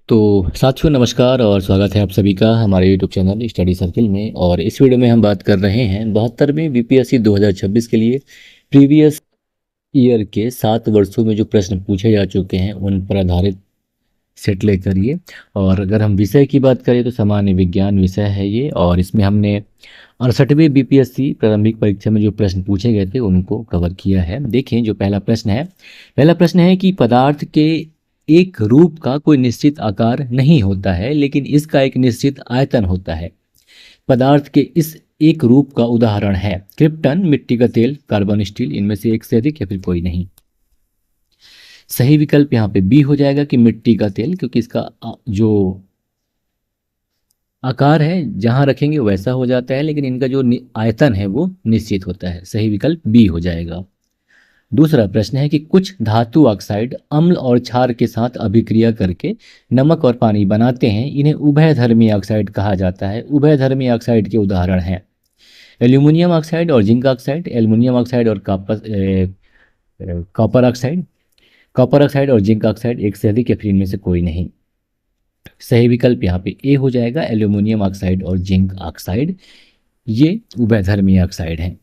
तो साथियों नमस्कार और स्वागत है आप सभी का हमारे यूट्यूब चैनल स्टडी सर्किल में। और इस वीडियो में हम बात कर रहे हैं 72वें बीपीएससी 2026 के लिए प्रीवियस ईयर के 7 वर्षों में जो प्रश्न पूछे जा चुके हैं उन पर आधारित सेट लेकर ये। और अगर हम विषय की बात करें तो सामान्य विज्ञान विषय है ये, और इसमें हमने 68वें बीपीएससी प्रारंभिक परीक्षा में जो प्रश्न पूछे गए थे उनको कवर किया है। देखें जो पहला प्रश्न है कि पदार्थ के एक रूप का कोई निश्चित आकार नहीं होता है लेकिन इसका एक निश्चित आयतन होता है। पदार्थ के इस एक रूप का उदाहरण है क्रिप्टन, मिट्टी का तेल, कार्बन, स्टील। इनमें से एक से अधिक या फिर कोई नहीं। सही विकल्प यहाँ पे बी हो जाएगा कि मिट्टी का तेल, क्योंकि इसका जो आकार है जहां रखेंगे वैसा हो जाता है लेकिन इनका जो आयतन है वो निश्चित होता है। सही विकल्प बी हो जाएगा। दूसरा प्रश्न है कि कुछ धातु ऑक्साइड अम्ल और क्षार के साथ अभिक्रिया करके नमक और पानी बनाते हैं, इन्हें उभयधर्मी ऑक्साइड कहा जाता है। उभयधर्मी ऑक्साइड के उदाहरण हैं एल्यूमिनियम ऑक्साइड और जिंक ऑक्साइड, एल्यूमिनियम ऑक्साइड और कॉपर ऑक्साइड, कॉपर ऑक्साइड और जिंक ऑक्साइड। एक से अधिक या फिर इनमें से कोई नहीं। सही विकल्प यहाँ पे ए हो जाएगा, एल्यूमिनियम ऑक्साइड और जिंक ऑक्साइड ये उभयधर्मी ऑक्साइड हैं।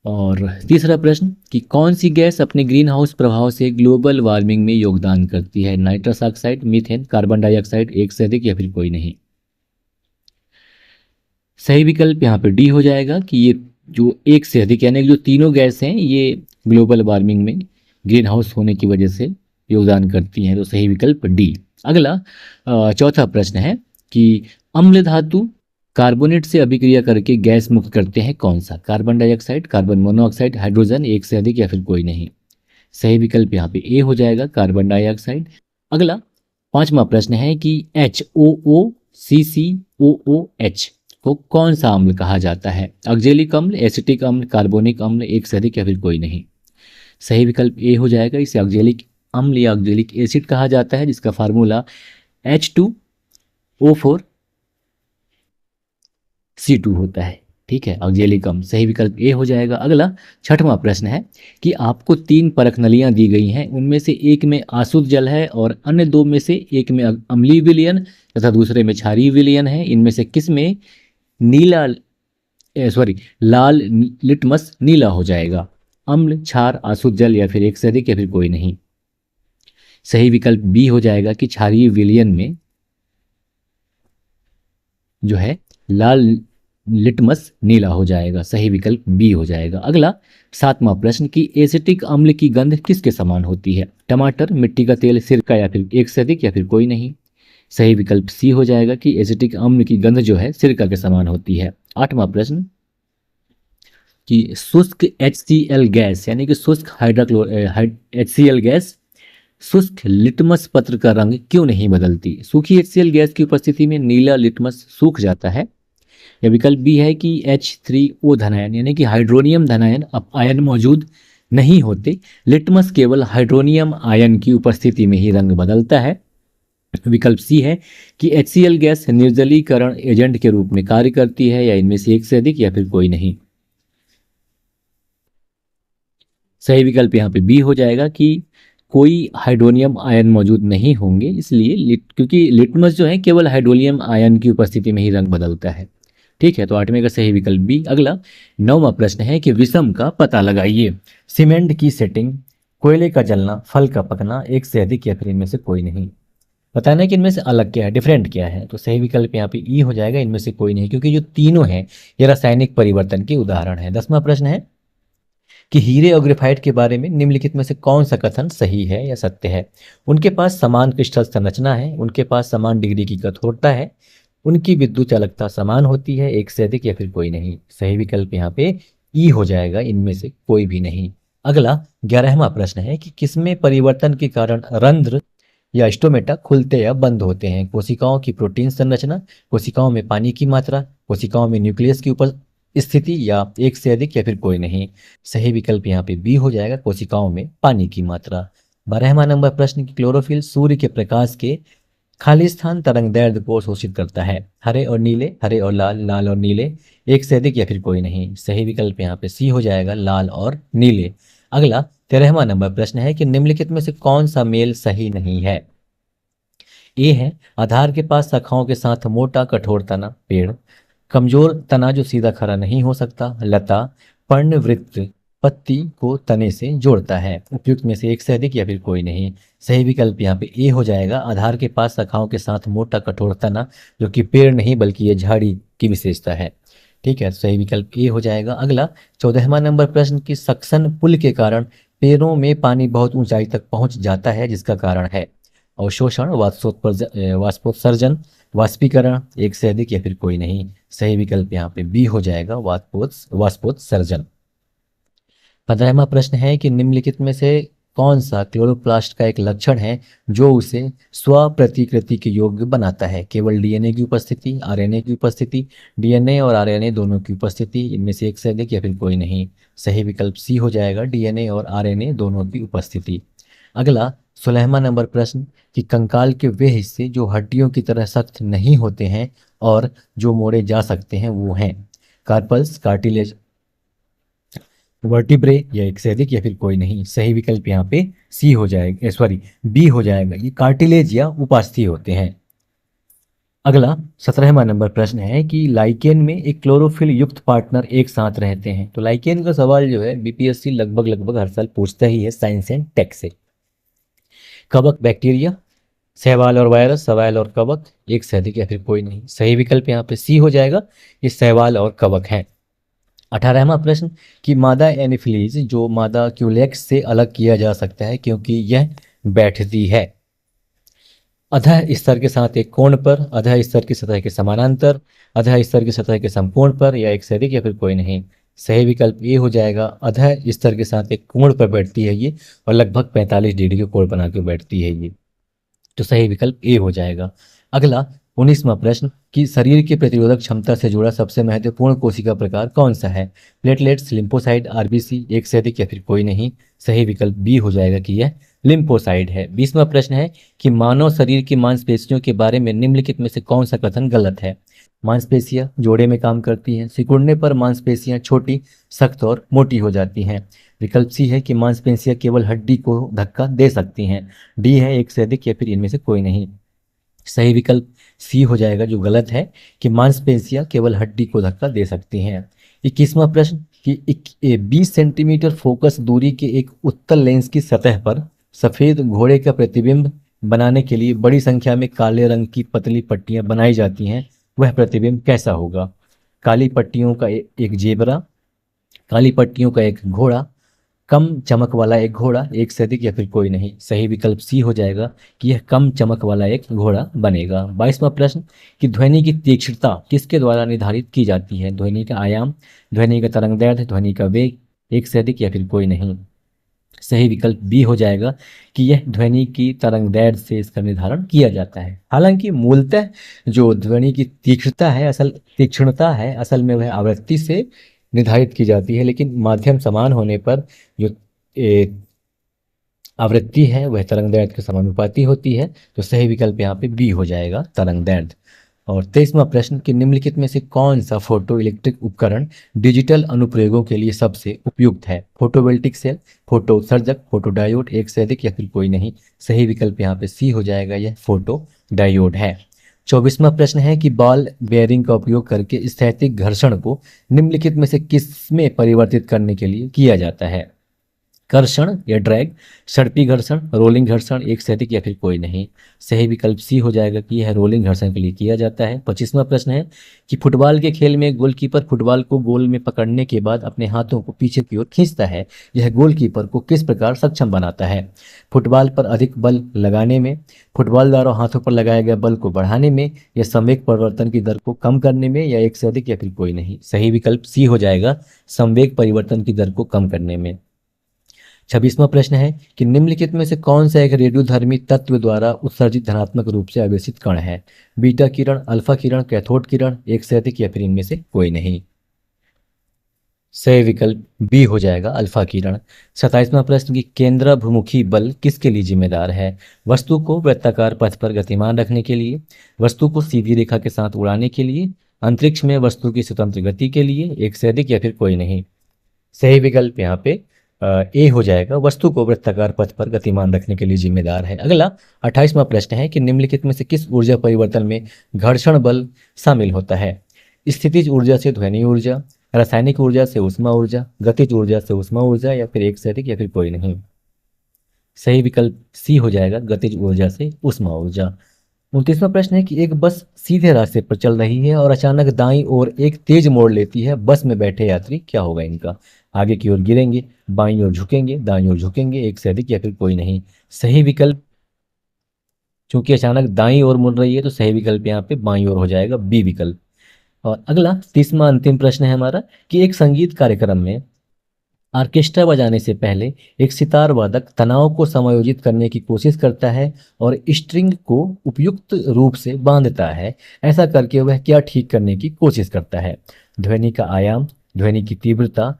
और तीसरा प्रश्न कि कौन सी गैस अपने ग्रीन हाउस प्रभाव से ग्लोबल वार्मिंग में योगदान करती है? Nitrous oxide, methane, carbon dioxide. एक से अधिक या फिर कोई नहीं। सही विकल्प यहाँ पे डी हो जाएगा कि ये जो एक से अधिक यानी कि जो तीनों गैस हैं ये ग्लोबल वार्मिंग में ग्रीन हाउस होने की वजह से योगदान करती हैं। तो सही विकल्प डी। अगला चौथा प्रश्न है कि अम्ल धातु कार्बोनेट से अभिक्रिया करके गैस मुक्त करते हैं कौन सा? Carbon dioxide, carbon monoxide, hydrogen. एक से अधिक या फिर कोई नहीं। सही विकल्प यहाँ पे ए हो जाएगा, कार्बन डाइऑक्साइड। अगला पांचवा प्रश्न है कि HOOCCOOH को कौन सा अम्ल कहा जाता है? ऑक्जेलिक अम्ल, एसिटिक अम्ल, कार्बोनिक अम्ल। एक से अधिक या फिर कोई नहीं। सही विकल्प ए हो जाएगा, इसे ऑक्जेलिक अम्ल या ऑक्जेलिक एसिड कहा जाता है जिसका फार्मूला H2O4C2 होता है। ठीक है, ऑक्जेलिक अम्ल। सही विकल्प ए हो जाएगा। अगला छठवां प्रश्न है कि आपको 3 परख नलियां दी गई हैं, उनमें से एक में आसुत जल है और अन्य 2 में से एक में अम्लीय विलयन तथा दूसरे में क्षारीय विलयन है। इनमें से किस में लाल लिटमस नीला हो जाएगा? अम्ल, क्षार, आसुत जल या फिर एक से अधिक या फिर कोई नहीं। सही विकल्प बी हो जाएगा कि क्षारीय विलयन में जो है लाल लिटमस नीला हो जाएगा। सही विकल्प बी हो जाएगा। अगला सातवां प्रश्न कि एसिटिक अम्ल की गंध किसके समान होती है? टमाटर, मिट्टी का तेल, सिरका या फिर एक से अधिक या फिर कोई नहीं। सही विकल्प सी हो जाएगा कि एसिटिक अम्ल की गंध जो है सिरका के समान होती है। आठवां प्रश्न कि शुष्क HCl गैस यानी कि शुष्क HCl गैस शुष्क लिटमस पत्र का रंग क्यों नहीं बदलती? सूखी HCl गैस की उपस्थिति में नीला लिटमस सूख जाता है। या विकल्प बी है कि H3O धनायन यानी कि हाइड्रोनियम धनायन अब आयन मौजूद नहीं होते, लिटमस केवल हाइड्रोनियम आयन की उपस्थिति में ही रंग बदलता है। विकल्प सी है कि HCl गैस निर्जलीकरण एजेंट के रूप में कार्य करती है। या इनमें से एक से अधिक या फिर कोई नहीं। सही विकल्प यहाँ पे बी हो जाएगा कि कोई हाइड्रोनियम आयन मौजूद नहीं होंगे, इसलिए क्योंकि लिटमस जो है केवल हाइड्रोनियम आयन की उपस्थिति में ही रंग बदलता है। ठीक है, तो आठवें का सही विकल्प बी। अगला नौवां प्रश्न है कि विषम का पता लगाइए। सीमेंट की सेटिंग, कोयले का जलना, फल का पकना। एक से अधिक या फिर इनमें से कोई नहीं। बताना कि इनमें से अलग क्या है, डिफरेंट क्या है। तो सही विकल्प यहाँ पे ई हो जाएगा, इनमें से कोई नहीं, क्योंकि जो तीनों हैं ये रासायनिक परिवर्तन के उदाहरण है। 10वां प्रश्न है कि हीरे और ग्रेफाइट के बारे में निम्नलिखित में से कौन सा कथन सही है या सत्य है? उनके पास समान क्रिस्टल संरचना है, उनके पास समान डिग्री की कठोरता है, उनकी विद्युत चालकता समान होती है। एक से अधिक या फिर कोई नहीं। सही विकल्प यहाँ पे ई हो जाएगा, इनमें से कोई भी नहीं। अगला 11वां प्रश्न है कि किसमें परिवर्तन के कारण रंध्र या स्टोमेटा खुलते या बंद होते हैं? कोशिकाओं की प्रोटीन संरचना, कोशिकाओं में पानी की मात्रा, कोशिकाओं में न्यूक्लियस की स्थिति, या एक से अधिक या फिर कोई नहीं। सही विकल्प यहाँ पे बी हो जाएगा, कोशिकाओं में पानी की मात्रा। 12वां नंबर प्रश्न की क्लोरोफिल सूर्य के प्रकाश के खालिस्तान तरंगदैर्ध्य को शोषित करता है। हरे और नीले, हरे और लाल, लाल और नीले। एक से अधिक या फिर कोई नहीं। सही विकल्प यहाँ पे सी हो जाएगा, लाल और नीले। अगला 13वां नंबर प्रश्न है कि निम्नलिखित में से कौन सा मेल सही नहीं है? ए है आधार के पास शाखाओं के साथ मोटा कठोर तना पेड़, कमजोर तना जो सीधा खड़ा नहीं हो सकता, लता, पर्णवृत्त पत्ती को तने से जोड़ता है। उपयुक्त में से एक से अधिक या फिर कोई नहीं। सही विकल्प यहाँ पे ए हो जाएगा, आधार के पास शाखाओं के साथ मोटा कठोर तना, जो कि पेड़ नहीं बल्कि ये झाड़ी की विशेषता है। ठीक है, सही विकल्प ए हो जाएगा। अगला 14वां नंबर प्रश्न की सक्शन पुल के कारण पेड़ों में पानी बहुत ऊंचाई तक पहुंच जाता है, जिसका कारण है अवशोषण, वाष्पोत्सर्जन, वाष्पीकरण, एक से अधिक या फिर कोई नहीं। सही विकल्प यहाँ पे बी हो जाएगा, वाष्पोत्सर्जन। 15वां प्रश्न है कि निम्नलिखित में से कौन सा क्लोरोप्लास्ट का एक लक्षण है जो उसे स्वप्रतिकृति के योग्य बनाता है? केवल डीएनए की उपस्थिति, आरएनए की उपस्थिति, डीएनए और आरएनए दोनों की उपस्थिति, इनमें से एक से अधिक या फिर कोई नहीं। सही विकल्प सी हो जाएगा, डीएनए और आरएनए दोनों की उपस्थिति। अगला 16वां नंबर प्रश्न कि कंकाल के वे हिस्से जो हड्डियों की तरह सख्त नहीं होते हैं और जो मोड़े जा सकते हैं वो हैं कार्पल्स, कार्टिलेज, वर्टिब्रे, या एक से अधिक या फिर कोई नहीं। सही विकल्प यहाँ पे सी हो जाएगा, सॉरी बी हो जाएगा, ये कार्टिलेज या उपास्थि होते हैं। अगला 17वां नंबर प्रश्न है कि लाइकेन में एक क्लोरोफिल युक्त पार्टनर एक साथ रहते हैं। तो लाइकेन का सवाल जो है बीपीएससी लगभग हर साल पूछता ही है साइंस एंड टेक से। कवक बैक्टीरिया, शैवाल और वायरस, शैवाल और कवक, एक से अधिक या फिर कोई नहीं। सही विकल्प यहाँ पे सी हो जाएगा, ये शैवाल और कवक है। 18वां प्रश्न कि मादा एनीफिलीज जो मादा क्यूलेक्स से अलग किया जा सकता है क्योंकि यह बैठती है अधः स्तर के साथ एक कोण पर, अधः स्तर की सतह के समानांतर, अधः स्तर की सतह के समकोण पर, या एक से अधिक या फिर कोई नहीं। सही विकल्प ये हो जाएगा, अधः स्तर के साथ एक कोण पर बैठती है ये, और लगभग 45 डिग्री के कोण बना के बैठती है ये। तो सही विकल्प ए हो जाएगा। अगला 19वां प्रश्न कि शरीर की प्रतिरोधक क्षमता से जुड़ा सबसे महत्वपूर्ण कोशिका प्रकार कौन सा है? प्लेटलेट्स, लिम्फोसाइट, आरबीसी, एक से अधिक या फिर कोई नहीं। सही विकल्प बी हो जाएगा कि यह लिम्फोसाइट है। 20वां प्रश्न है कि मानव शरीर की मांसपेशियों के बारे में निम्नलिखित में से कौन सा कथन गलत है? मांसपेशियां जोड़े में काम करती हैं, सिकुड़ने पर मांसपेशियां छोटी, सख्त और मोटी हो जाती हैं। विकल्प सी है कि मांसपेशियां केवल हड्डी को धक्का दे सकती हैं। डी है एक से अधिक या फिर इनमें से कोई नहीं। सही विकल्प सी हो जाएगा, जो गलत है कि मांसपेशियां केवल हड्डी को धक्का दे सकती हैं। 21वां प्रश्न कि 20 सेंटीमीटर फोकस दूरी के एक उत्तल लेंस की सतह पर सफेद घोड़े का प्रतिबिंब बनाने के लिए बड़ी संख्या में काले रंग की पतली पट्टियां बनाई जाती हैं, वह प्रतिबिंब कैसा होगा? काली पट्टियों का एक जेबरा, काली पट्टियों का एक घोड़ा, कम चमक वाला एक घोड़ा, एक से अधिक या फिर कोई नहीं। सही विकल्प सी हो जाएगा कि यह कम चमक वाला एक घोड़ा बनेगा। 22वां प्रश्न कि ध्वनि की तीक्ष्णता किसके द्वारा निर्धारित की जाती है? ध्वनि का आयाम, ध्वनि का तरंगदैर्घ्य, ध्वनि का वेग, एक से अधिक या फिर कोई नहीं। सही विकल्प बी हो जाएगा कि यह ध्वनि की तरंगदैर्घ्य से इसका निर्धारण किया जाता है। हालांकि मूलतः जो ध्वनि की तीक्ष्णता है असल में वह आवृत्ति से निर्धारित की जाती है, लेकिन माध्यम समान होने पर जो आवृत्ति है वह तरंगदैर्घ्य के समानुपाती होती है। तो सही विकल्प यहाँ पे बी हो जाएगा, तरंगदैर्घ्य। और 23वां प्रश्न कि निम्नलिखित में से कौन सा फोटो इलेक्ट्रिक उपकरण डिजिटल अनुप्रयोगों के लिए सबसे उपयुक्त है? फोटोवोल्टिक सेल, फोटो उत्सर्जक, फोटो डायोड, एक से अधिक या फिर कोई नहीं। सही विकल्प यहाँ पे सी हो जाएगा, यह फोटो डायोड है। 24वां प्रश्न है कि बॉल बेयरिंग का उपयोग करके स्थैतिक घर्षण को निम्नलिखित में से किस में परिवर्तित करने के लिए किया जाता है? कर्षण या ड्रैग, सड़पी घर्षण, रोलिंग घर्षण, एक से अधिक या फिर कोई नहीं। सही विकल्प सी हो जाएगा कि यह रोलिंग घर्षण के लिए किया जाता है। 25वां प्रश्न है कि फुटबॉल के खेल में गोलकीपर फुटबॉल को गोल में पकड़ने के बाद अपने हाथों को पीछे की ओर खींचता है, यह गोलकीपर को किस प्रकार सक्षम बनाता है? फुटबॉल पर अधिक बल लगाने में, फुटबॉल द्वारा हाथों पर लगाए गए बल को बढ़ाने में, या संवेग परिवर्तन की दर को कम करने में, या एक से अधिक या फिर कोई नहीं। सही विकल्प सी हो जाएगा, संवेग परिवर्तन की दर को कम करने में। 26वां प्रश्न है कि निम्नलिखित में से कौन सा एक रेडियोधर्मी तत्व द्वारा उत्सर्जित धनात्मक रूप से आवेशित कण है? बीटा किरण, अल्फा किरण, कैथोड किरण, एक से अधिक या फिर इनमें से कोई नहीं। सही विकल्प बी हो जाएगा, अल्फा किरण। 27वां प्रश्न की केंद्राभिमुखी बल किसके लिए जिम्मेदार है? वस्तु को वृत्ताकार पथ पर गतिमान रखने के लिए, वस्तु को सीधी रेखा के साथ उड़ाने के लिए, अंतरिक्ष में वस्तु की स्वतंत्र गति के लिए, एक से अधिक या फिर कोई नहीं। सही विकल्प यहाँ पे ए हो जाएगा, वस्तु को वृत्ताकार पथ पर गतिमान रखने के लिए जिम्मेदार है। अगला 28वां प्रश्न है कि निम्नलिखित में से किस ऊर्जा परिवर्तन में घर्षण बल शामिल होता है? स्थितिज ऊर्जा से ध्वनि ऊर्जा, रासायनिक ऊर्जा से ऊष्मा ऊर्जा, गतिज ऊर्जा से ऊष्मा ऊर्जा, या फिर एक से अधिक, या फिर कोई नहीं। सही विकल्प सी हो जाएगा, गतिज ऊर्जा से ऊष्मा ऊर्जा। 29वां प्रश्न है कि एक बस सीधे रास्ते पर चल रही है और अचानक दाईं ओर एक तेज मोड़ लेती है। बस में बैठे यात्री क्या होगा इनका? आगे की ओर गिरेंगे, बाईं ओर झुकेंगे, दाईं ओर झुकेंगे, एक से अधिक, या फिर कोई नहीं। सही विकल्प, चूंकि अचानक दाईं ओर मुड़ रही है तो सही विकल्प यहाँ पे बाईं ओर हो जाएगा, बी विकल्प। और अगला 30वां अंतिम प्रश्न है हमारा कि एक संगीत कार्यक्रम में ऑर्केस्ट्रा बजाने से पहले एक सितार वादक तनाव को समायोजित करने की कोशिश करता है और स्ट्रिंग को उपयुक्त रूप से बांधता है। ऐसा करके वह क्या ठीक करने की कोशिश करता है? ध्वनि का आयाम, ध्वनि की तीव्रता,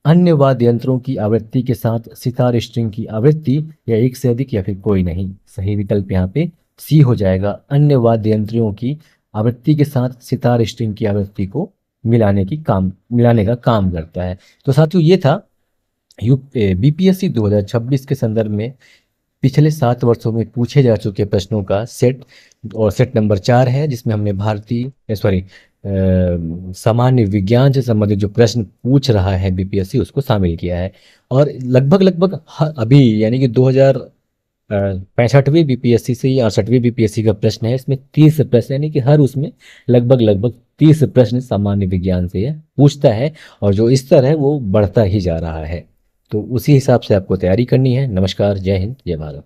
अन्य वाद्य यंत्रों की आवृत्ति के साथ सितार स्ट्रिंग की आवृत्ति, या एक से अधिक, या फिर कोई नहीं। सही विकल्प यहाँ पे सी हो जाएगा, अन्य वाद्य यंत्रों की आवृत्ति के साथ सितार स्ट्रिंग की आवृत्ति को मिलाने का काम करता है। तो साथियों, ये था बीपीएससी 2026 के संदर्भ में पिछले 7 वर्षों में पूछे जा चुके प्रश्नों का सेट, और सेट नंबर 4 है, जिसमें हमने सामान्य विज्ञान से संबंधित जो प्रश्न पूछ रहा है बीपीएससी उसको शामिल किया है। और लगभग अभी यानी कि 2065वीं बीपीएससी से या 68वीं बीपीएससी का प्रश्न है, इसमें 30 प्रश्न, यानी कि हर उसमें लगभग 30 प्रश्न सामान्य विज्ञान से यह पूछता है, और जो स्तर है वो बढ़ता ही जा रहा है। तो उसी हिसाब से आपको तैयारी करनी है। नमस्कार, जय हिंद, जय भारत।